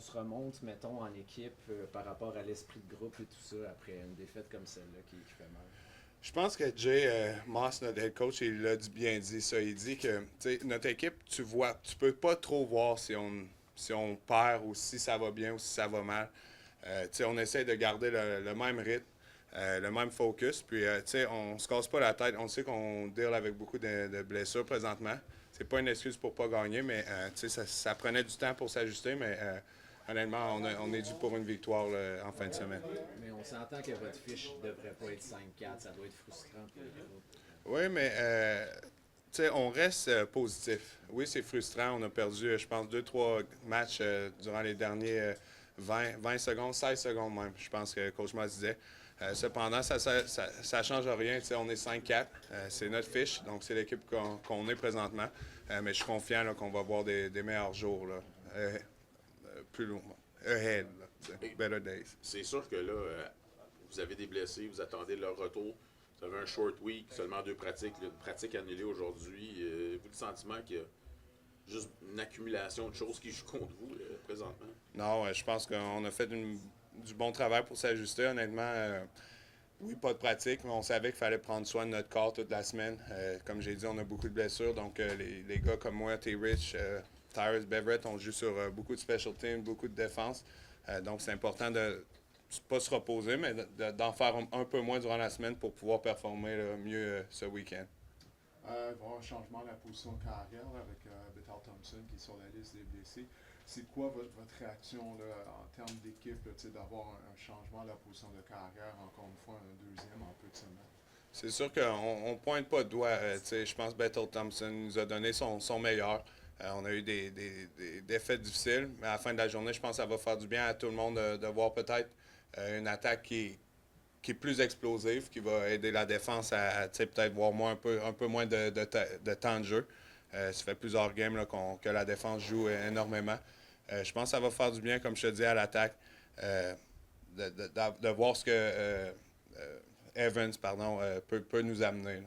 on se remonte, mettons, en équipe par rapport à l'esprit de groupe et tout ça après une défaite comme celle-là qui fait mal? Je pense que Jay Moss, notre head coach, il l'a bien dit ça. Il dit que notre équipe, tu peux pas trop voir si on perd ou si ça va bien ou si ça va mal. On essaie de garder le même rythme, le même focus. Puis, on se casse pas la tête. On sait qu'on deal avec beaucoup de blessures présentement. C'est pas une excuse pour pas gagner, mais ça prenait du temps pour s'ajuster. Mais honnêtement, on est dû pour une victoire là, en fin de semaine. Mais on s'entend que votre fiche ne devrait pas être 5-4, ça doit être frustrant pour le groupe. Oui, mais on reste positif. Oui, c'est frustrant. On a perdu, je pense, deux, trois matchs durant les derniers 20 secondes, 16 secondes même, je pense que Coach Moss disait. Cependant, ça ne change rien. On est 5-4. C'est notre fiche, donc c'est l'équipe qu'on est présentement. Mais je suis confiant là, qu'on va avoir des meilleurs jours là, plus loin. Ahead, là, better days. C'est sûr que là, vous avez des blessés, vous attendez leur retour. Vous avez un short week, seulement deux pratiques, une pratique annulée aujourd'hui. Vous le sentiment qu'il y a juste une accumulation de choses qui jouent contre vous présentement? Non, je pense qu'on a fait du bon travail pour s'ajuster. Honnêtement, oui, pas de pratique, mais on savait qu'il fallait prendre soin de notre corps toute la semaine. Comme j'ai dit, on a beaucoup de blessures. Donc, les gars comme moi, T. Rich, Tyrus Beverett, on joue sur beaucoup de special teams, beaucoup de défense. Donc, c'est important de pas se reposer, mais d'en faire un peu moins durant la semaine pour pouvoir performer là, mieux ce week-end. Il va y avoir un changement de la position de carrière là, avec Bethel Thompson qui est sur la liste des blessés. C'est quoi votre réaction là, en termes d'équipe d'avoir un changement de la position de carrière, encore une fois, un deuxième en peu de semaines? C'est sûr qu'on ne pointe pas de doigt. Je pense que Bethel Thompson nous a donné son meilleur. On a eu des défaites difficiles, mais à la fin de la journée, je pense que ça va faire du bien à tout le monde de voir peut-être une attaque qui est plus explosive, qui va aider la défense à peut-être voir un peu moins de temps de jeu. Ça fait plusieurs games là, que la défense joue énormément. Je pense que ça va faire du bien, comme je te dis, à l'attaque, de voir ce que Evans peut nous amener. Là.